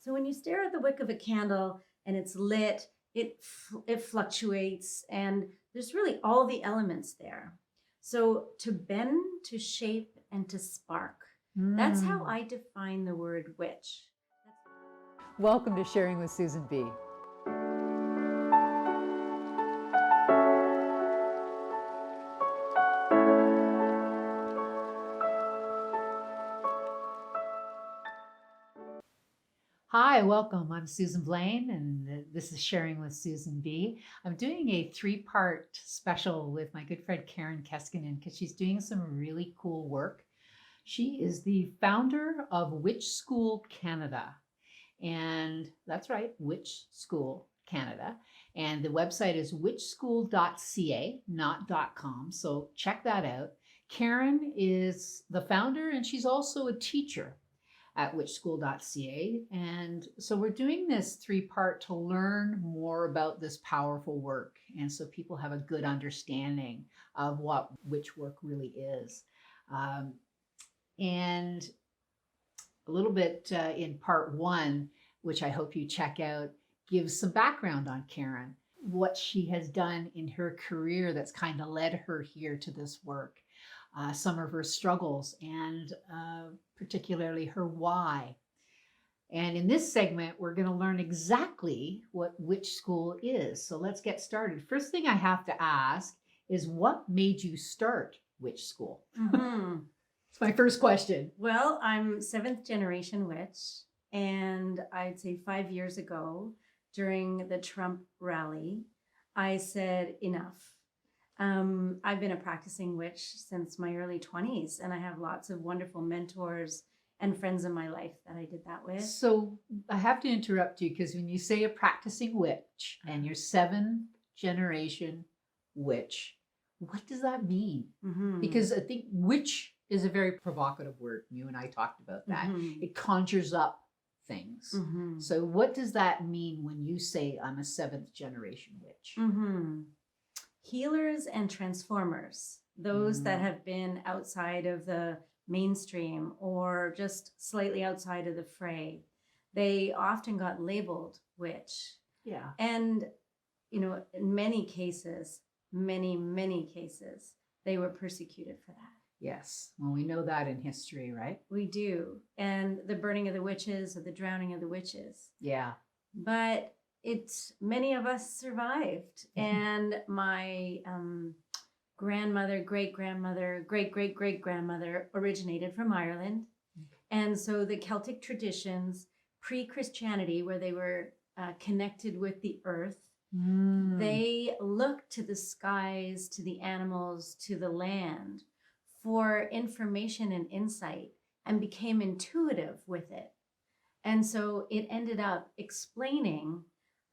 So when you stare at the wick of a candle and it's lit, it fluctuates, and there's really all the elements there. So to bend, to shape, and to spark. That's how I define the word witch. Welcome to Sharing with Susan B. Hi, welcome. I'm Susan Blaine, and this is Sharing with Susan B. I'm doing a three-part special with my good friend Karen Keskinen because she's doing some really cool work. She is the founder of Witch School Canada. And that's right, Witch School Canada. And the website is witchschool.ca, not .com. So check that out. Karen is the founder, and she's also a teacher at witchschool.ca. And so we're doing this three-part to learn more about this powerful work. And so people have a good understanding of what witch work really is. And a little bit in part one, which I hope you check out, gives some background on Karen, what she has done in her career that's kind of led her here to this work, some of her struggles, and particularly her why. And in this segment, we're going to learn exactly what Witch School is. So let's get started. First thing I have to ask is, what made you start Witch School? It's my first question. Well, I'm seventh generation witch, and I'd say 5 years ago during the Trump rally, I said enough. I've been a practicing witch since my early 20s, and I have lots of wonderful mentors and friends in my life that I did that with. So I have to interrupt you, because when you say a practicing witch and you're seventh generation witch, what does that mean? Because I think witch is a very provocative word. You and I talked about that. It conjures up things. So what does that mean when you say I'm a seventh generation witch? Healers and transformers, those that have been outside of the mainstream or just slightly outside of the fray, they often got labeled witch. Yeah. And, you know, in many cases, many cases, they were persecuted for that. Yes. Well, we know that in history, right? We do. And the burning of the witches or the drowning of the witches. Yeah. But many of us survived. And my grandmother, great-grandmother, great-great-great-grandmother originated from Ireland. And so the Celtic traditions, pre-Christianity, where they were connected with the earth, they looked to the skies, to the animals, to the land for information and insight, and became intuitive with it. And so it ended up explaining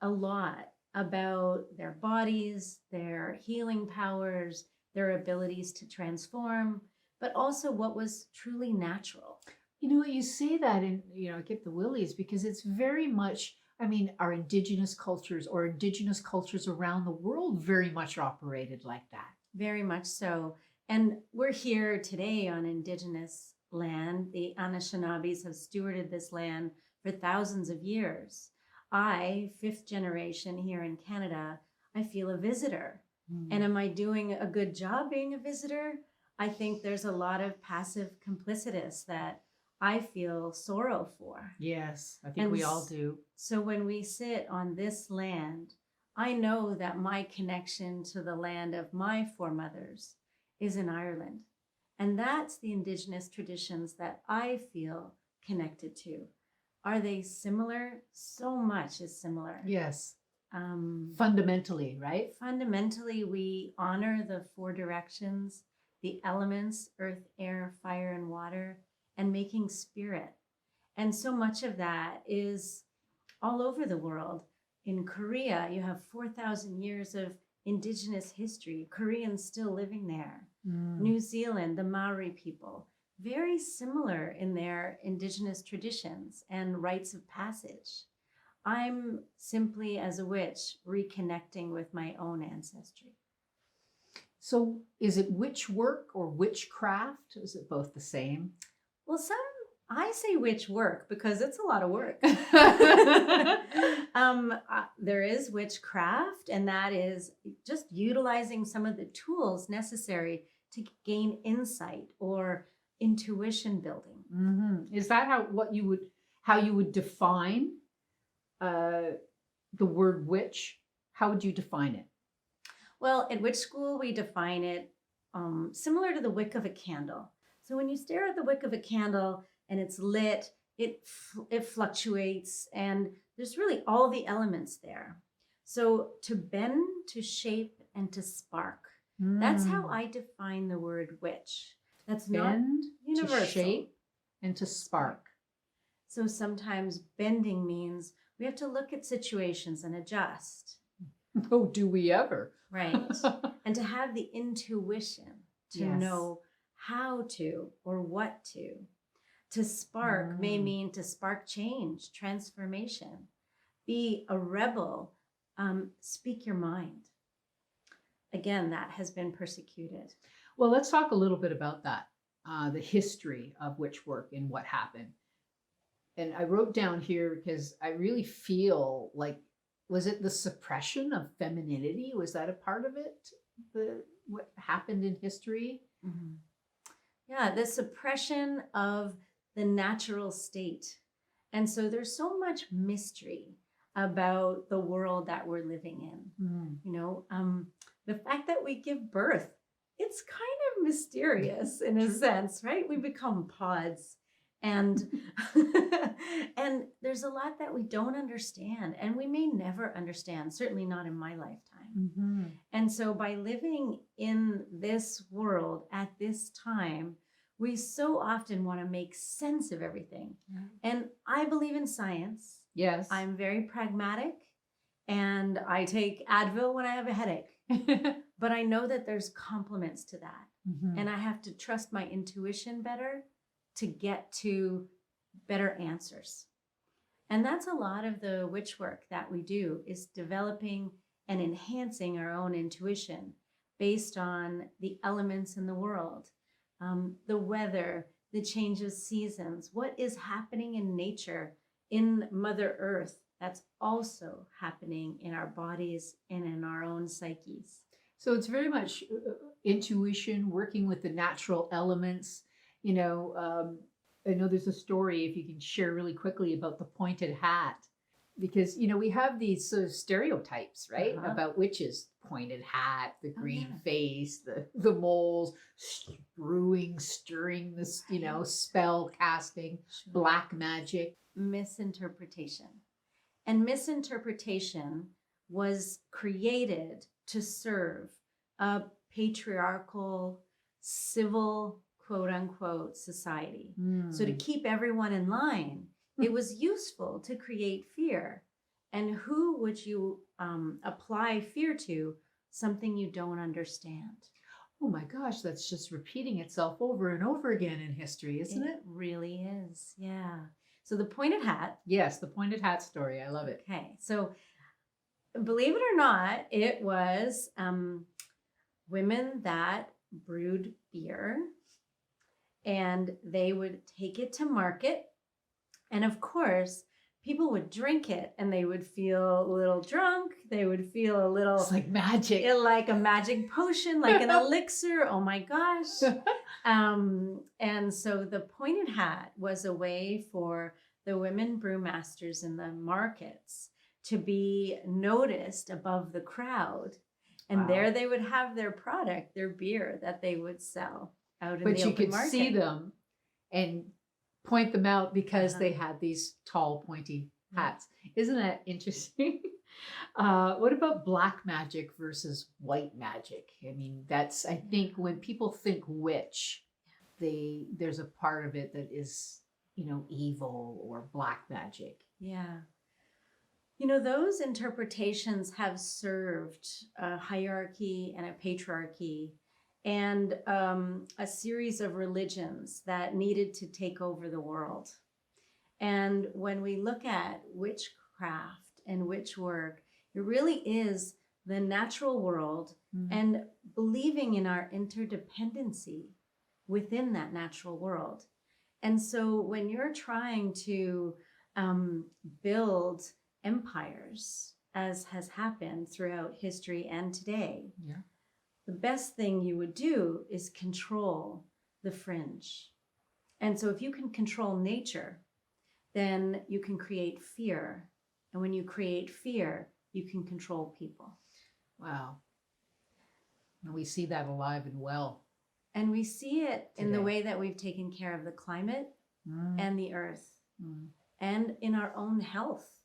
a lot about their bodies, their healing powers, their abilities to transform, but also what was truly natural. You know what, you say that, and I get the willies, because it's very much, our indigenous cultures or indigenous cultures around the world very much operated like that. Very much so. And we're here today on Indigenous land. The Anishinaabes have stewarded this land for thousands of years. I, fifth generation here in Canada, I feel a visitor. And am I doing a good job being a visitor? I think there's a lot of passive complicitous that I feel sorrow for. Yes, I think we all do. So when we sit on this land, I know that my connection to the land of my foremothers is in Ireland. And that's the Indigenous traditions that I feel connected to. Are they similar? So much is similar. Yes. Fundamentally, right? Fundamentally, we honor the four directions, the elements, earth, air, fire, and water, and making spirit. And so much of that is all over the world. In Korea, you have 4,000 years of Indigenous history, Koreans still living there. New Zealand, the Maori people, very similar in their Indigenous traditions and rites of passage. I'm simply, as a witch, reconnecting with my own ancestry. So is it witch work or witchcraft? Is it both the same? Well, some I say witch work because it's a lot of work. There is witchcraft, and that is just utilizing some of the tools necessary to gain insight or intuition building. Is that how you would define the word witch? How would you define it? Well, at witch school, we define it similar to the wick of a candle. So when you stare at the wick of a candle and it's lit, it fluctuates, and there's really all the elements there. So to bend, to shape, and to spark. That's how I define the word witch. That's bend, not universal. To shape, and to spark. So sometimes bending means we have to look at situations and adjust. Oh, do we ever? Right. And to have the intuition to know how to or what to. To spark may mean to spark change, transformation. Be a rebel. Speak your mind. Again, that has been persecuted. Well, let's talk a little bit about that, the history of witch work and what happened. And I wrote down here because I really feel like, was it the suppression of femininity? Was that a part of it? What happened in history? Mm-hmm. Yeah, the suppression of the natural state. And so there's so much mystery about the world that we're living in. You know, the fact that we give birth, it's kind of mysterious in a sense, right? We become pods, and and there's a lot that we don't understand, and we may never understand, certainly not in my lifetime. And so by living in this world at this time, we so often want to make sense of everything. And I believe in science. Yes. I'm very pragmatic, and I take Advil when I have a headache. But I know that there's complements to that. And I have to trust my intuition better to get to better answers. And that's a lot of the witch work that we do, is developing and enhancing our own intuition based on the elements in the world, the weather, the change of seasons, what is happening in nature, in Mother Earth, that's also happening in our bodies and in our own psyches. So it's very much intuition, working with the natural elements. You know, I know there's a story, if you can share really quickly, about the pointed hat, because, you know, we have these sort of stereotypes, right? About witches: pointed hat, the green face, the moles, stirring this, you know, spell casting, black magic. Misinterpretation. And misinterpretation was created to serve a patriarchal, civil, quote unquote, society. So to keep everyone in line, it was useful to create fear. And who would you apply fear to? Something you don't understand. Oh my gosh, that's just repeating itself over and over again in history, isn't it? It really is, yeah. So the pointed hat. Yes, the pointed hat story. I love it. Okay, so believe it or not, it was women that brewed beer, and they would take it to market. And of course, people would drink it and they would feel a little drunk. They would feel a little... It's like magic. Like a magic potion, like an elixir. Oh my gosh. And so the pointed hat was a way for the women brewmasters in the markets to be noticed above the crowd. And there they would have their product, their beer that they would sell out in the open market. But you could see them and point them out because they had these tall, pointy hats. Isn't that interesting? What about black magic versus white magic? I mean, that's, I think when people think witch, there's a part of it that is, you know, evil or black magic. Yeah. You know, those interpretations have served a hierarchy and a patriarchy and a series of religions that needed to take over the world. And when we look at witchcraft and witch work, it really is the natural world and believing in our interdependency within that natural world. And so when you're trying to build empires, as has happened throughout history and today, Yeah. the best thing you would do is control the fringe. And so if you can control nature, then you can create fear. And when you create fear, you can control people. Wow. And we see that alive and well. And we see it in the Today. way that we've taken care of the climate and the earth Mm. and in our own health.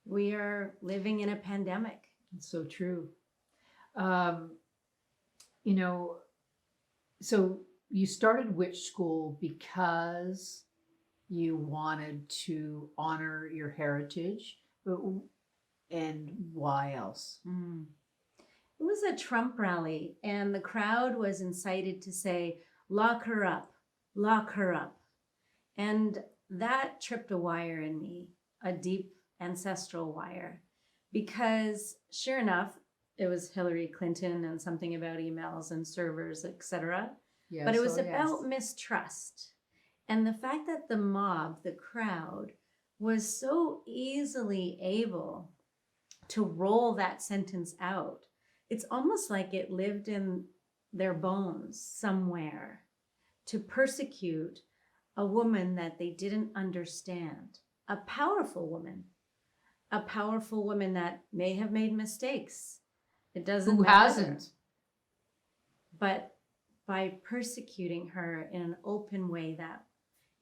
We are living in a pandemic. It's so true. You know, so you started witch school because you wanted to honor your heritage, and why else? It was a Trump rally, and the crowd was incited to say, lock her up, lock her up. And that tripped a wire in me, a deep ancestral wire, because sure enough, it was Hillary Clinton and something about emails and servers, etc. Yes, But it was oh, about yes. mistrust. And the fact that the mob, the crowd, was so easily able to roll that sentence out. It's almost like it lived in their bones somewhere to persecute a woman that they didn't understand, a powerful woman that may have made mistakes. It doesn't Who matter. hasn't? But by persecuting her in an open way, that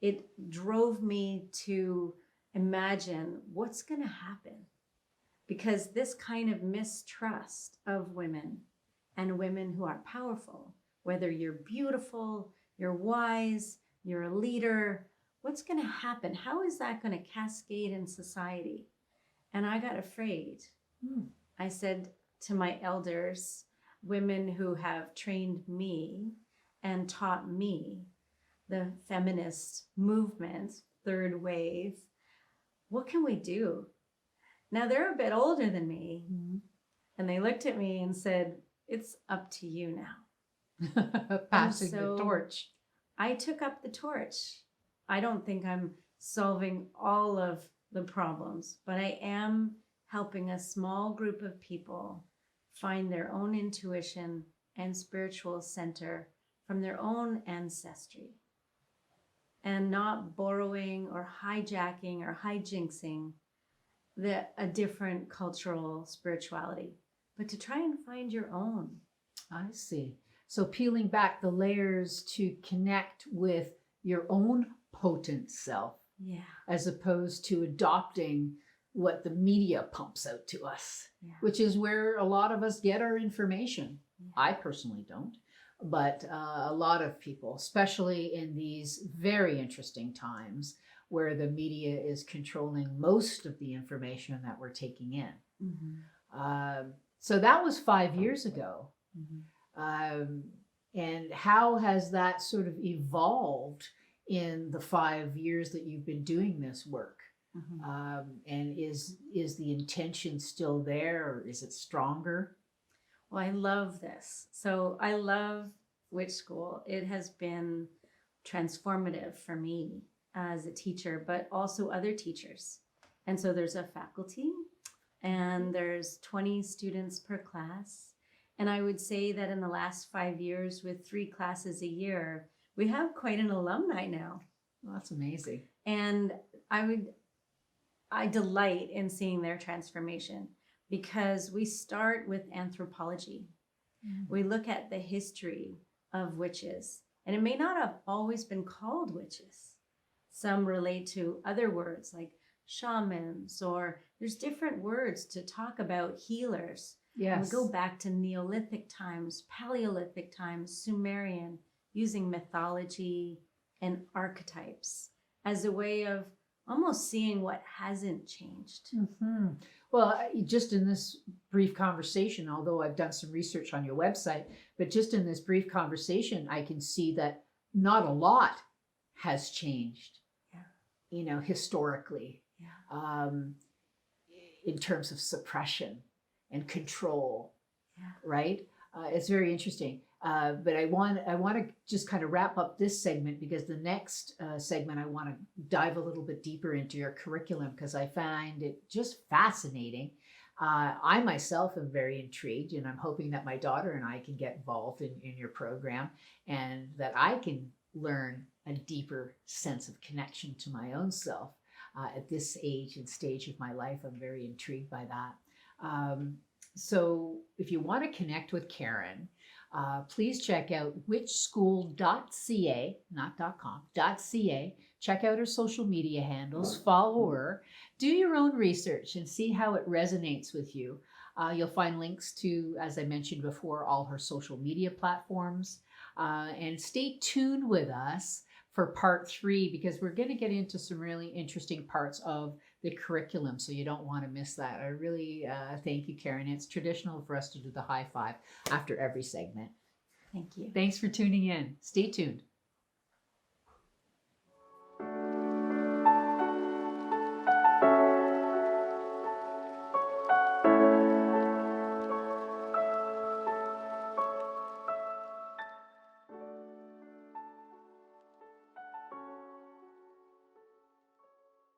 it drove me to imagine what's going to happen. Because this kind of mistrust of women and women who are powerful, whether you're beautiful, you're wise, you're a leader, what's going to happen? How is that going to cascade in society? And I got afraid. I said to my elders, women who have trained me and taught me the feminist movement, third wave, what can we do? Now they're a bit older than me, and they looked at me and said, it's up to you now. Passing so the torch. I took up the torch. I don't think I'm solving all of the problems, but I am helping a small group of people find their own intuition and spiritual center from their own ancestry, and not borrowing or hijacking or hijinxing a different cultural spirituality, but to try and find your own. I see. So peeling back the layers to connect with your own potent self, Yeah. as opposed to adopting what the media pumps out to us, Yeah. which is where a lot of us get our information. Yeah. I personally don't, but a lot of people, especially in these very interesting times where the media is controlling most of the information that we're taking in. So that was 5 years ago. And how has that sort of evolved in the 5 years that you've been doing this work? And is the intention still there, or is it stronger? Well, I love this. So I love Witch School. It has been transformative for me as a teacher, but also other teachers. And so there's a faculty, and there's 20 students per class. And I would say that in the last 5 years, with 3 classes a year, we have quite an alumni now. Well, that's amazing. And I delight in seeing their transformation, because we start with anthropology. We look at the history of witches, and it may not have always been called witches. Some relate to other words like shamans, or there's different words to talk about healers. Yes. And we go back to Neolithic times, Paleolithic times, Sumerian, using mythology and archetypes as a way of almost seeing what hasn't changed. Well, just in this brief conversation, although I've done some research on your website, but just in this brief conversation, I can see that not a lot has changed, you know, historically, in terms of suppression and control, right? It's very interesting. But I want to just kind of wrap up this segment because the next segment I want to dive a little bit deeper into your curriculum because I find it just fascinating. I myself am very intrigued, and I'm hoping that my daughter and I can get involved in your program and that I can learn a deeper sense of connection to my own self at this age and stage of my life. I'm very intrigued by that. So if you want to connect with Karen, please check out whichschool.ca, not .com, .ca. Check out her social media handles, follow her, do your own research and see how it resonates with you. You'll find links to, as I mentioned before, all her social media platforms. And stay tuned with us for part 3 because we're going to get into some really interesting parts of the curriculum, so you don't want to miss that. I really thank you, Karen. It's traditional for us to do the high five after every segment. Thank you. Thanks for tuning in. Stay tuned.